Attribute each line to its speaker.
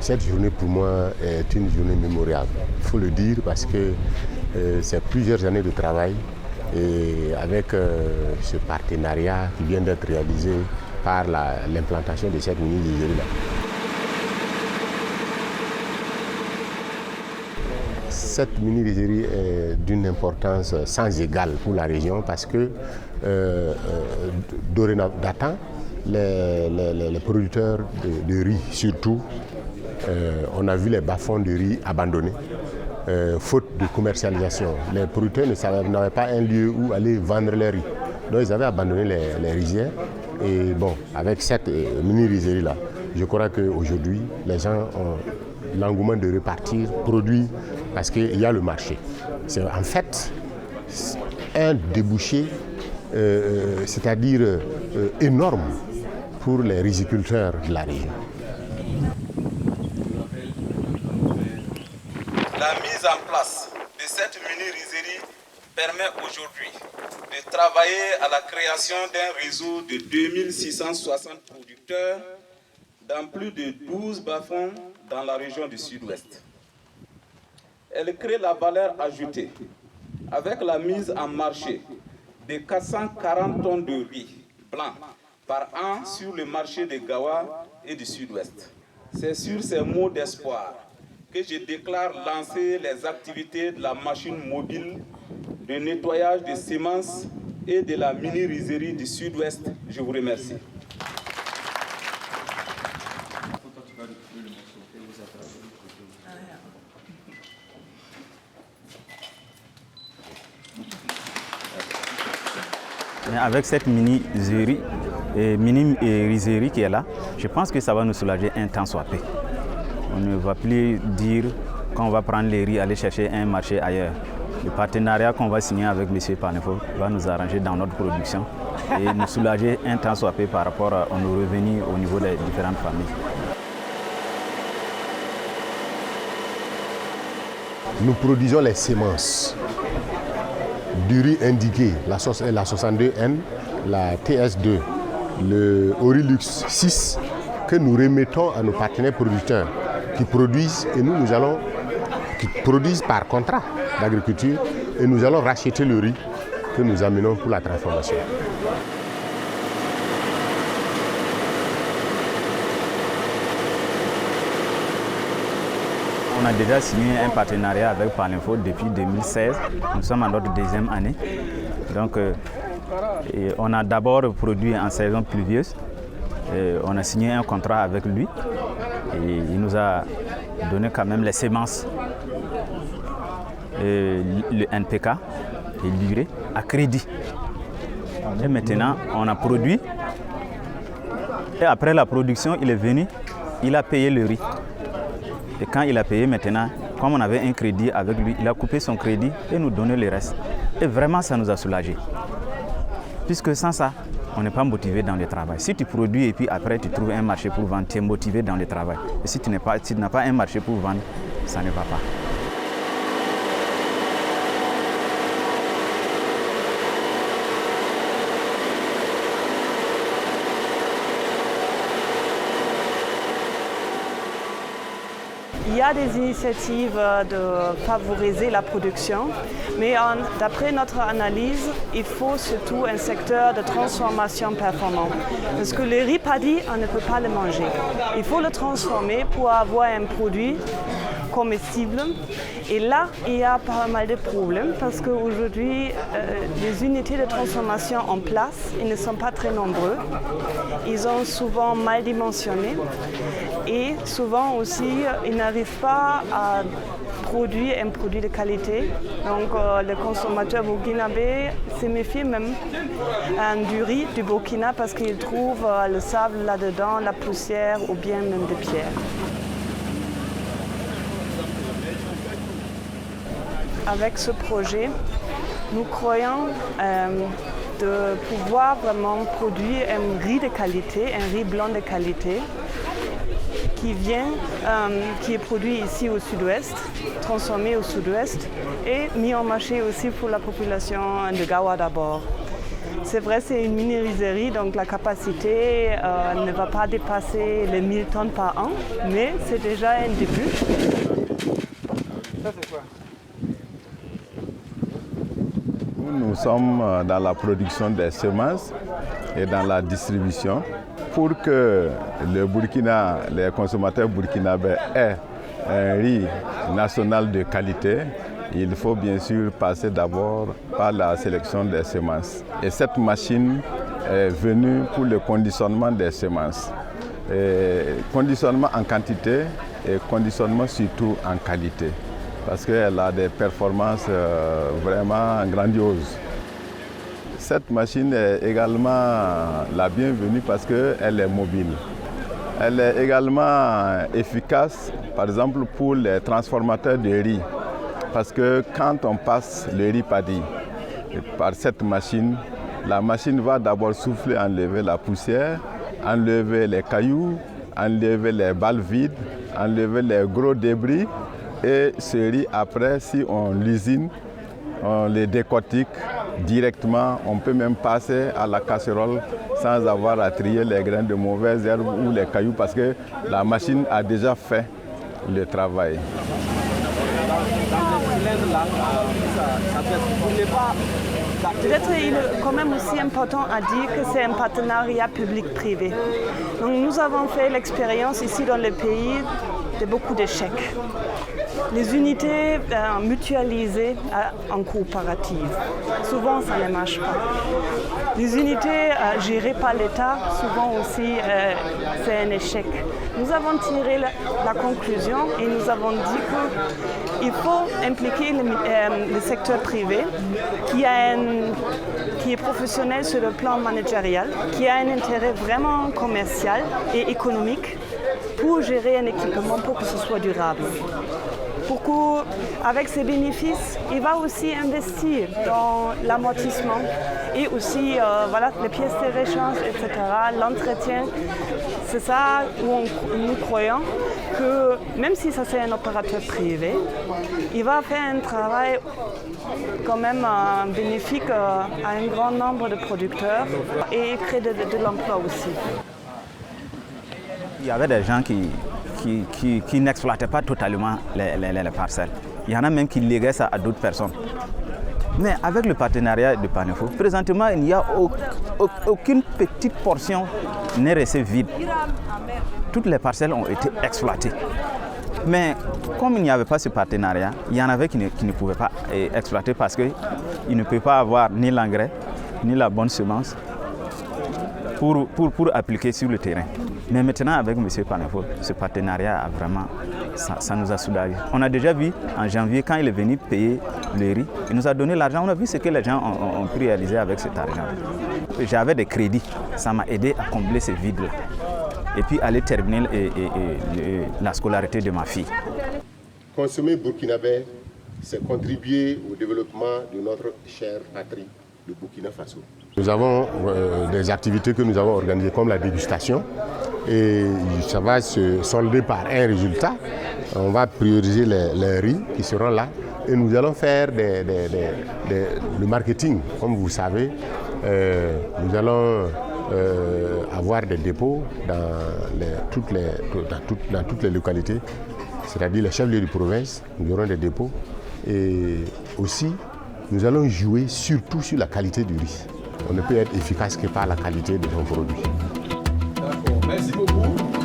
Speaker 1: Cette journée pour moi est une journée mémorable. Il faut le dire parce que c'est plusieurs années de travail et avec ce partenariat qui vient d'être réalisé par l'implantation de cette mini-liserie-là. Cette mini-liserie est d'une importance sans égale pour la région parce que dorénavant, les producteurs de riz surtout, on a vu les bas-fonds de riz abandonnés, faute de commercialisation. Les producteurs n'avaient pas un lieu où aller vendre les riz. Donc ils avaient abandonné les rizières. Et bon, avec cette mini-rizerie-là, je crois qu'aujourd'hui, les gens ont l'engouement de repartir, produire, parce qu'il y a le marché. C'est en fait un débouché, c'est-à-dire énorme pour les riziculteurs de la région.
Speaker 2: La mise en place de cette mini-rizerie permet aujourd'hui de travailler à la création d'un réseau de 2660 producteurs dans plus de 12 bas-fonds dans la région du Sud-Ouest. Elle crée la valeur ajoutée avec la mise en marché de 440 tonnes de riz blanc par an sur le marché de Gawa et du Sud-Ouest. C'est sur ces mots d'espoir que je déclare lancer les activités de la machine mobile de nettoyage des semences et de la mini-rizerie du Sud-Ouest. Je vous remercie.
Speaker 3: Avec cette mini-rizerie qui est là, je pense que ça va nous soulager un temps soit peu. On ne va plus dire qu'on va prendre les riz, aller chercher un marché ailleurs. Le partenariat qu'on va signer avec M. Panefo va nous arranger dans notre production et nous soulager un temps soit peu par rapport à nos revenus au niveau des différentes familles.
Speaker 1: Nous produisons les semences du riz indiqué, la 62N, la TS2, le Orilux 6, que nous remettons à nos partenaires producteurs qui produisent et qui produisent par contrat d'agriculture et nous allons racheter le riz que nous amenons pour la transformation.
Speaker 3: On a déjà signé un partenariat avec Palinfo depuis 2016. Nous sommes en notre deuxième année. Donc, on a d'abord produit en saison pluvieuse. On a signé un contrat avec lui. Et il nous a donné quand même les semences, le NPK et l'urée à crédit. Et maintenant, on a produit. Et après la production, il est venu, il a payé le riz. Et quand il a payé maintenant, comme on avait un crédit avec lui, il a coupé son crédit et nous donnait le reste. Et vraiment, ça nous a soulagés. Puisque sans ça, on n'est pas motivé dans le travail. Si tu produis et puis après tu trouves un marché pour vendre, tu es motivé dans le travail. Et si tu n'as pas un marché pour vendre, ça ne va pas.
Speaker 4: Il y a des initiatives de favoriser la production, mais d'après notre analyse, il faut surtout un secteur de transformation performant. Parce que le riz paddy, on ne peut pas le manger. Il faut le transformer pour avoir un produit comestible. Et là, il y a pas mal de problèmes parce qu'aujourd'hui, les unités de transformation en place, ils ne sont pas très nombreux. Ils sont souvent mal dimensionnés et souvent aussi, ils n'arrivent pas à produire un produit de qualité. Donc, le consommateur burkinabé se méfie même du riz du Burkina parce qu'il trouve le sable là-dedans, la poussière ou bien même des pierres. Avec ce projet, nous croyons de pouvoir vraiment produire un riz de qualité, un riz blanc de qualité, qui est produit ici au Sud-Ouest, transformé au Sud-Ouest et mis en marché aussi pour la population de Gawa d'abord. C'est vrai, c'est une mini-rizerie, donc la capacité ne va pas dépasser les 1000 tonnes par an, mais c'est déjà un début.
Speaker 5: Ça, c'est quoi?
Speaker 6: Nous sommes dans la production des semences et dans la distribution. Pour que le Burkina, les consommateurs burkinabés aient un riz national de qualité, il faut bien sûr passer d'abord par la sélection des semences. Et cette machine est venue pour le conditionnement des semences. Conditionnement en quantité et conditionnement surtout en qualité, parce qu'elle a des performances vraiment grandioses. Cette machine est également la bienvenue parce qu'elle est mobile. Elle est également efficace, par exemple, pour les transformateurs de riz. Parce que quand on passe le riz paddy par cette machine, la machine va d'abord souffler, enlever la poussière, enlever les cailloux, enlever les balles vides, enlever les gros débris. Et ce riz, après, si on l'usine, on les décortique directement. On peut même passer à la casserole sans avoir à trier les grains de mauvaises herbes ou les cailloux parce que la machine a déjà fait le travail.
Speaker 4: Peut-être il est quand même aussi important à dire que c'est un partenariat public-privé. Donc nous avons fait l'expérience ici dans le pays de beaucoup d'échecs. Les unités mutualisées en coopérative, souvent ça ne marche pas. Les unités gérées par l'État, souvent aussi c'est un échec. Nous avons tiré la conclusion et nous avons dit qu'il faut impliquer le secteur privé qui est professionnel sur le plan managérial, qui a un intérêt vraiment commercial et économique pour gérer un équipement pour que ce soit durable. Pourquoi, avec ses bénéfices, il va aussi investir dans l'amortissement et aussi les pièces de rechange, etc., l'entretien. C'est ça où nous croyons que même si ça c'est un opérateur privé, il va faire un travail quand même bénéfique à un grand nombre de producteurs et créer de l'emploi aussi.
Speaker 3: Il y avait des gens qui n'exploitaient pas totalement les parcelles. Il y en a même qui léguaient ça à d'autres personnes. Mais avec le partenariat de Panefo, présentement, il n'y a aucune petite portion n'est restée vide. Toutes les parcelles ont été exploitées. Mais comme il n'y avait pas ce partenariat, il y en avait qui ne pouvaient pas exploiter parce qu'ils ne peuvent pas avoir ni l'engrais, ni la bonne semence pour appliquer sur le terrain. Mais maintenant, avec M. Panefo, ce partenariat a vraiment, ça nous a soulagés. On a déjà vu en janvier, quand il est venu payer le riz, il nous a donné l'argent. On a vu ce que les gens ont pu réaliser avec cet argent. J'avais des crédits, ça m'a aidé à combler ce vide-là. Et puis aller terminer la scolarité de ma fille.
Speaker 1: Consommer burkinabé, c'est contribuer au développement de notre chère patrie, le Burkina Faso. Nous avons des activités que nous avons organisées comme la dégustation et ça va se solder par un résultat. On va prioriser les riz qui seront là et nous allons faire le marketing. Comme vous savez, nous allons avoir des dépôts dans toutes les localités, c'est-à-dire les chefs-lieux de province, nous aurons des dépôts et aussi nous allons jouer surtout sur la qualité du riz. On ne peut être efficace que par la qualité de son produit.
Speaker 5: D'accord, merci beaucoup.